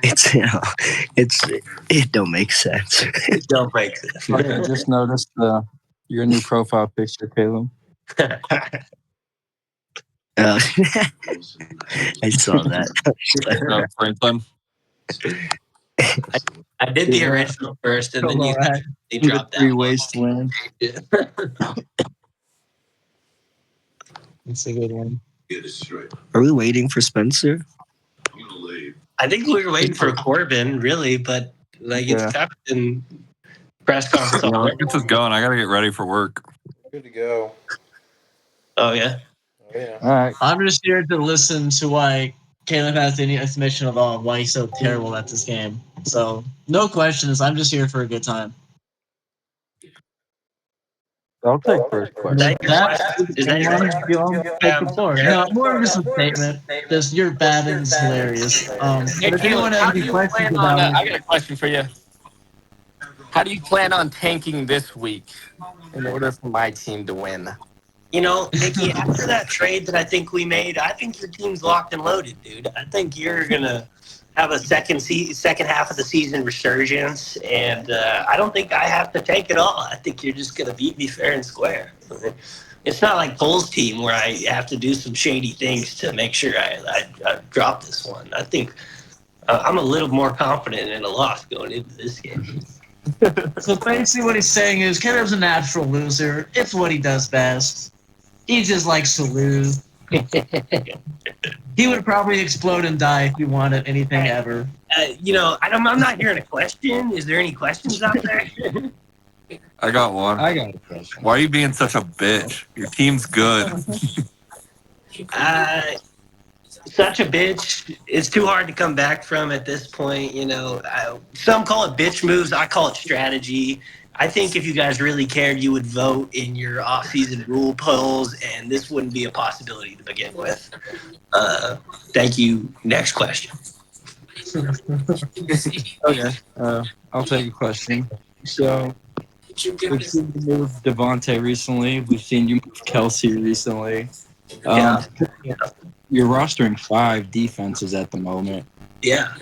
It's it don't make sense. It don't make sense. Okay, I just noticed your new profile picture, Caleb. I saw that. Franklin. I did the original first, and then you dropped that. Wasteland. It's a good one. Are we waiting for Spencer? I think we were waiting for Corbin, really, but it's Captain press conference. Let's get this going. I gotta get ready for work. Good to go. Oh yeah. Oh yeah. All right. I'm just here to listen to why Caleb has any estimation of all why he's so terrible at this game. So no questions. I'm just here for a good time. I'll take first question. Is that your question? No, more of just a statement. Just your Babin's hilarious. Hey, But if Caleb, anyone how has do any you questions plan on? about I got a question for you. How do you plan on tanking this week in order for my team to win? You know, Nikki, after that trade that I think we made, I think your team's locked and loaded, dude. I think you're gonna have a second half of the season resurgence, and I don't think I have to take it all. I think you're just gonna beat me fair and square. It's not like Cole's team where I have to do some shady things to make sure I drop this one. I think I'm a little more confident in a loss going into this game. So basically what he's saying is Caleb's a natural loser. It's what he does best. He just likes to lose. He would probably explode and die if he wanted anything ever. I'm not hearing a question. Is there any questions out there? I got one. I got a question. Why are you being such a bitch? Your team's good. Such a bitch. It's too hard to come back from at this point. Some call it bitch moves. I call it strategy. I think if you guys really cared, you would vote in your off-season rule polls, and this wouldn't be a possibility to begin with. Thank you. Next question. Okay. I'll take a question. So, we've seen you move Devontae recently. We've seen you move Kelsey recently. You're rostering 5 defenses at the moment. Yeah.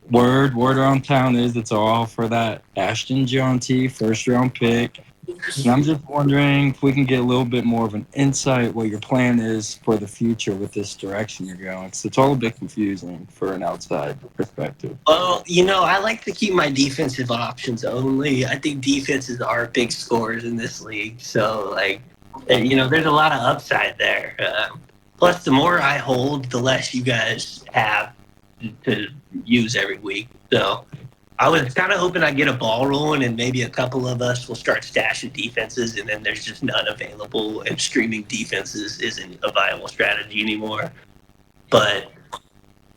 Word around town is it's all for that Ashton Jonty first-round pick. And I'm just wondering if we can get a little bit more of an insight what your plan is for the future with this direction you're going. So it's all a bit confusing for an outside perspective. Well, I like to keep my defensive options only. I think defenses are big scorers in this league. So, there's a lot of upside there. Plus, the more I hold, the less you guys have to use every week. So I was kind of hoping I'd get a ball rolling and maybe a couple of us will start stashing defenses, and then there's just none available, and streaming defenses isn't a viable strategy anymore. But,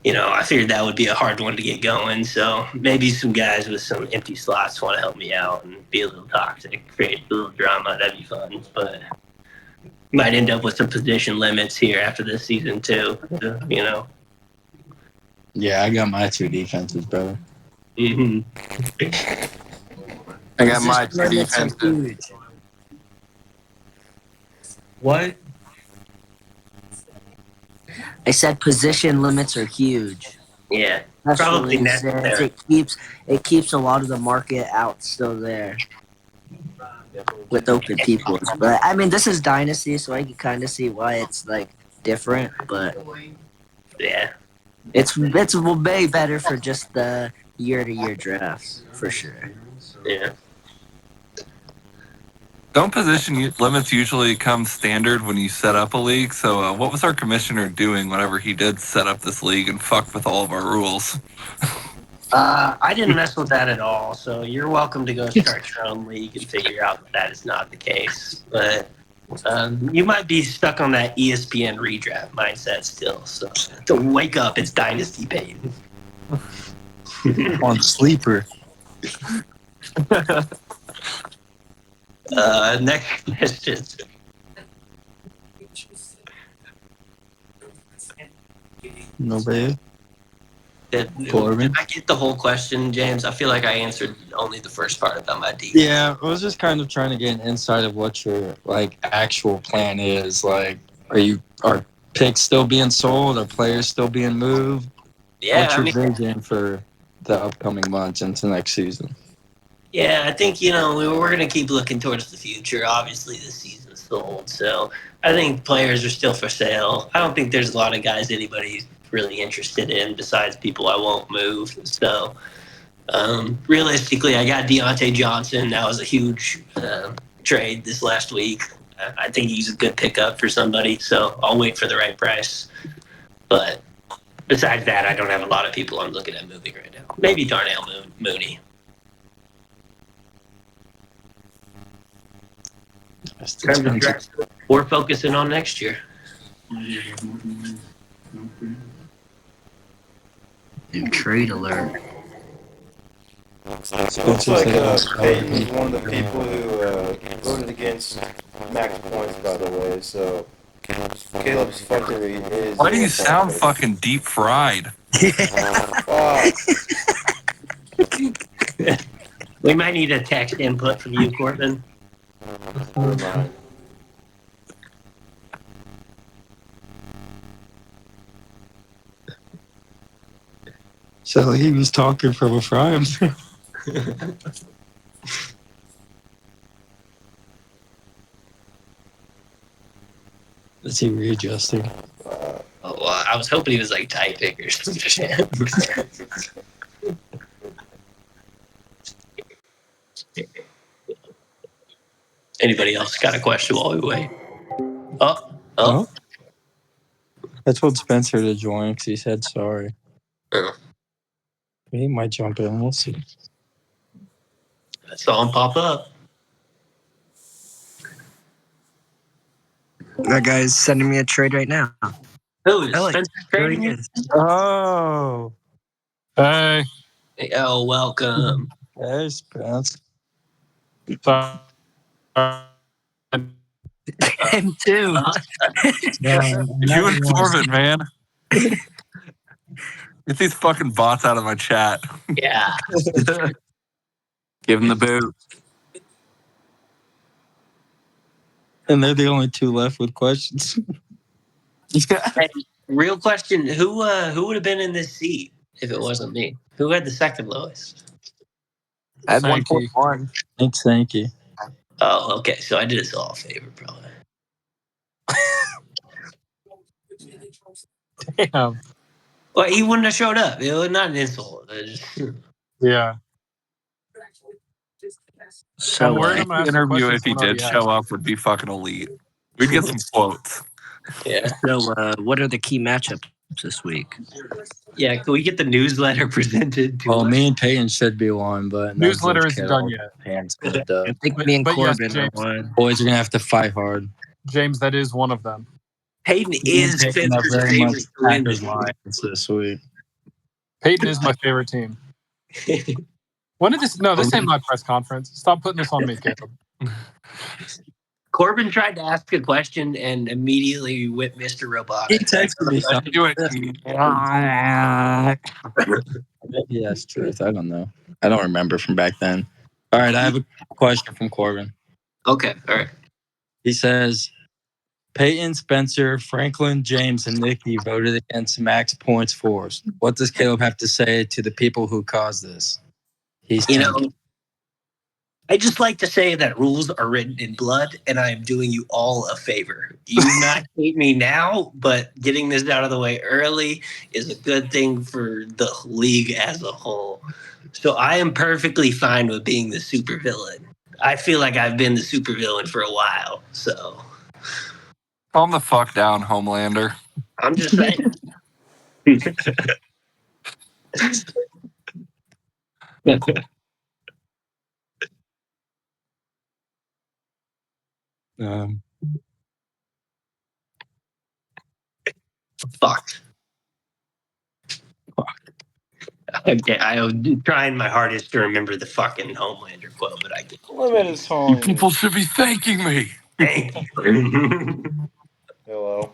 I figured that would be a hard one to get going. So maybe some guys with some empty slots want to help me out and be a little toxic, create a little drama. That'd be fun. But might end up with some position limits here after this season too, Yeah, I got my 2 defenses, brother. Mm-hmm. I got my 2 defenses. What? I said position limits are huge. Yeah, That's probably what it necessary. says. It keeps a lot of the market out still there with open people. But I mean, this is Dynasty, so I can kind of see why it's different. But Yeah. it's way better for just the year-to-year drafts for sure. Yeah. Don't position limits usually come standard when you set up a league? So what was our commissioner doing whenever he did set up this league and fuck with all of our rules? I didn't mess with that at all, so you're welcome to go start your own league and figure out that is not the case. But you might be stuck on that ESPN redraft mindset still. So to wake up, it's Dynasty Payton. On Sleeper. Next question. Nobody. Did I get the whole question, James? I feel like I answered only the first part about my defense. Yeah, I was just kind of trying to get an insight of what your actual plan is. Are picks still being sold? Are players still being moved? Yeah, What's I your mean, vision for the upcoming months into next season? yeah, I think we're going to keep looking towards the future. Obviously, this season's still old, so I think players are still for sale. I don't think there's a lot of guys anybody's really interested in besides people I won't move. So realistically, I got Deontay Johnson. That was a huge trade this last week. I think he's a good pickup for somebody. So I'll wait for the right price. But besides that, I don't have a lot of people I'm looking at moving right now. Maybe Darnell Mooney. In terms of dress, we're focusing on next year. New trade alert. Looks like Peyton's one of the people who voted against max points, by the way, so Caleb's fuckery is... Why do you sound fucking deep fried? Fuck. We might need a text input from you, Corbin. Never mind. So he was talking from a frying pan. Is he readjusting? Oh, well, I was hoping he was like tie pickers. Anybody else got a question while we wait? Oh. I told Spencer to join because he said sorry. Oh. He might jump in. We'll see. I saw him pop up. That guy's sending me a trade right now. Who is I like Spencer There trading he you? is. Oh. Hey. Oh, welcome. Hey, Spence. Him too. You and Corbin, man. Get these fucking bots out of my chat. Yeah. Give him the boot. And they're the only two left with questions. Hey, real question: Who would have been in this seat if it wasn't me? Who had the second lowest? I had Thank you. 1.1. Thanks, thank you. Oh, okay. So I did us all a favor, probably. Damn. Well, he wouldn't have showed up. It was not an insult. Yeah. So I'm worried I'm gonna ask a Interview question if he someone did already show up would be fucking elite. We'd get some quotes. Yeah. what are the key matchups this week? Yeah. Can we get the newsletter presented to Well, us? me and Peyton should be one, but Newsletter isn't done yet. Hands I up. think But- me and but yes, Corbin James. are one. Boys are gonna have to fight hard. James, that is one of them. Peyton is Picking up Spencer's very much favorite to win Packers this Lions this week. Peyton is my favorite team. When did this? No, this ain't my press conference. Stop putting this on me, Caleb. Corbin tried to ask a question and immediately whipped Mr. He Robotic. texted me something. Do it. Yeah, that's truth. I don't know. I don't remember from back then. All right, I have a question from Corbin. Okay. All right. He says, Peyton, Spencer, Franklin, James, and Nikki voted against max points force. What does Caleb have to say to the people who caused this? He's You tanking. know, I just like to say that rules are written in blood, and I am doing you all a favor. You not hate me now, but getting this out of the way early is a good thing for the league as a whole. So I am perfectly fine with being the supervillain. I feel like I've been the supervillain for a while, so Calm the fuck down, Homelander. I'm just saying. Fuck. Okay, I'm trying my hardest to remember the fucking Homelander quote, but I can't. Limit is You calling you. people should be thanking me. Thank you. Hello. All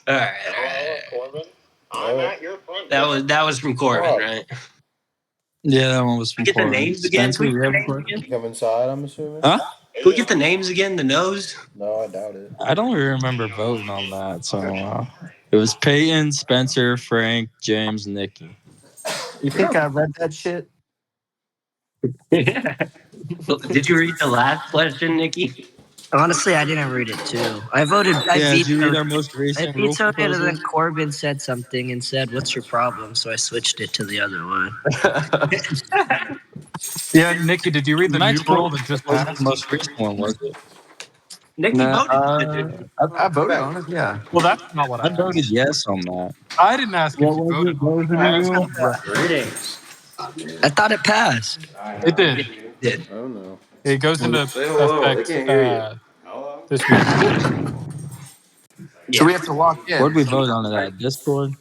right. Corbin. I'm at your front. That was from Corbin, Oh. right? Yeah, that one was from Get the Corbin. names again. Spencer, you have a You question? come inside, I'm assuming? Huh? Can we get the names again? The nose? No, I doubt it. I don't really remember voting on that, so It was Peyton, Spencer, Frank, James, Nikki. You think I read that shit? Did you read the last question, Nikki? Honestly, I didn't read it too. I voted. I Yeah, did you read vetoed. our most I recent rule vetoed it, and proposal? then Corbin said something and said, "What's your problem?" So I switched it to the other one. Yeah, Nikki, did you read the Max new rule that just wasn't passed? the most recent one, was it? Nikki Nah, voted. I voted on it. Yeah. Well, that's not what I I voted asked. yes on that. I didn't ask if What you was voted it? What was the on it. I new asked rule? if you read it. I thought it passed. It did. Did. Oh no. It goes into Say hello. They effect can't hear you. this week. So we have to walk in. Where'd we vote on it at? Discord?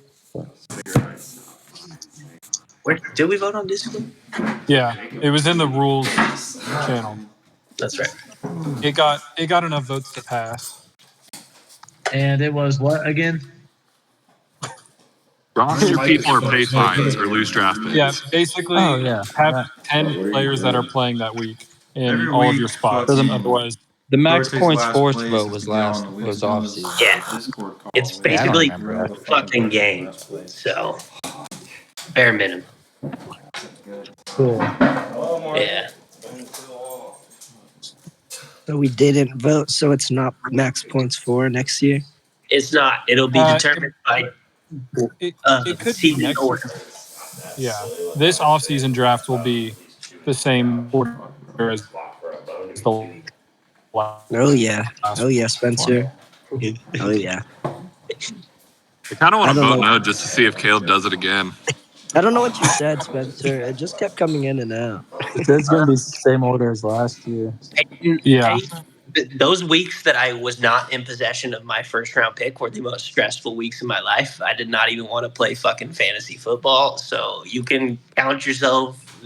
Where did we vote on Discord? Yeah, it was in the rules channel. That's right. It got enough votes to pass. And it was what again? Roster people or pay fines or lose draft picks. Yeah, basically Oh, yeah. have That- 10 players that are playing that week in Every all of week, your spots. fucking- Otherwise, The max Whoever takes points last forced place vote has was to get on last the was League off Buzz season. Yeah. Discord call. It's We basically don't remember a fucking game. So, bare minimum. Cool. Yeah. So we didn't vote. So it's not max points for next year. It's not. It'll be determined by it could be season next order. year. Yeah, this offseason draft will be the same order as the last. Oh yeah. Oh yeah, Spencer. Oh yeah. I kind of want I to don't vote know. no just to see if Caleb does it again. I don't know what you said, Spencer. It just kept coming in and out. It's going to be the same order as last year. Yeah. Those weeks that I was not in possession of my first round pick were the most stressful weeks of my life. I did not even want to play fucking fantasy football. So you can count yourself,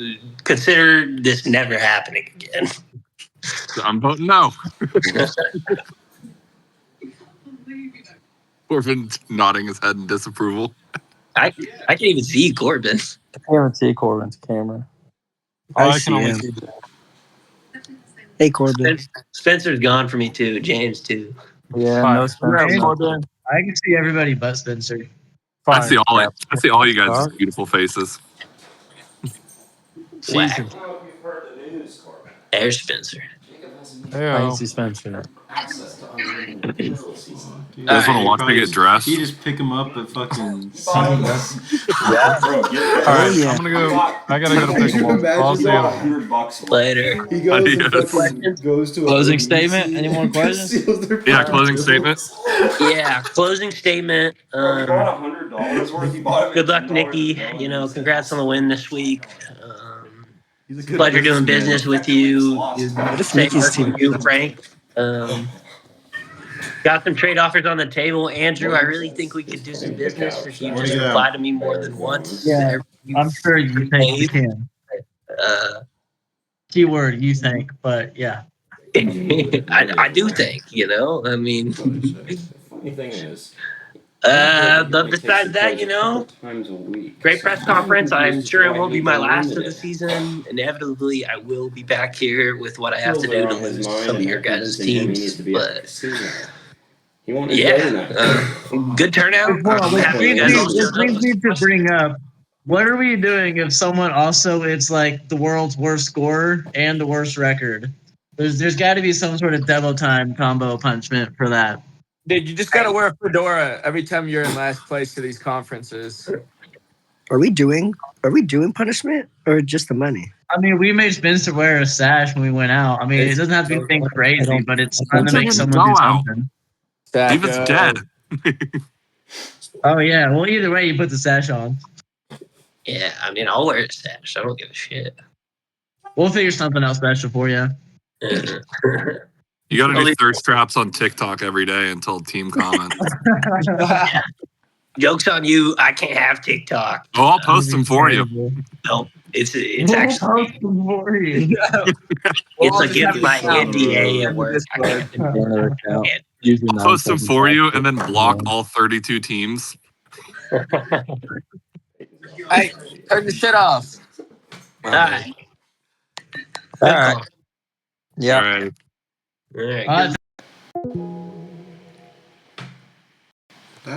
consider this never happening again. So I'm voting no. Corbin nodding his head in disapproval. I can't even see Corbin. I can't see Corbin's camera. I see can only him. see that. Hey Corbin. Spencer's gone for me too. James too. Yeah, Fine. no Spencer. Corbin. I can see everybody but Spencer. I Fine. see all you guys' beautiful faces. Whack. There's Spencer. I can see Spencer. You guys want to watch me get dressed? You just pick him up at fucking. All right, yeah. I'm gonna go. I gotta go to pick them up. I'll see you later. Later. He goes and Adios. fucking goes to a Closing BBC statement? Any more and questions? steals their Yeah, product. closing statement. Yeah, closing statement. $100 worth. He bought it. Good luck, Nikki. You know, congrats on the win this week. He's a good Pleasure doing businessman. business with you. What if Same Nikki's work team? with you, Frank. Got some trade offers on the table. Andrew, I really think we could do some business if you just reply to me more than once. Yeah, I'm sure you think you can. Keyword you think, but yeah. I do think, you know, I mean, Funny thing is, but besides that, you know, times a week. great press conference. I'm sure it won't be my last of the season. Inevitably, I will be back here with what I have to do to lose some of your guys' teams. But yeah, good turnout. I'm happy you guys all This showed brings up. me to bring up, what are we doing if someone also is like the world's worst scorer and the worst record? There's got to be some sort of double time combo punishment for that. Dude, you just gotta wear a fedora every time you're in last place to these conferences. Are we doing punishment or just the money? I mean, we made Spencer wear a sash when we went out. I mean, it doesn't have to be anything crazy, but it's fun to make someone do something. Steven's dead. Oh yeah. Well, either way, you put the sash on. Yeah, I mean, I'll wear a sash. I don't give a shit. We'll figure something out special for you. You got to do thirst traps on TikTok every day until team comments. Joke's on you. I can't have TikTok. Oh, I'll post them for you. No, it's actually it's We'll against my NDA at work. I'll post them for you and then block all 32 teams. Hey, turn the shit off. All right. All right. Yeah. All right. All right.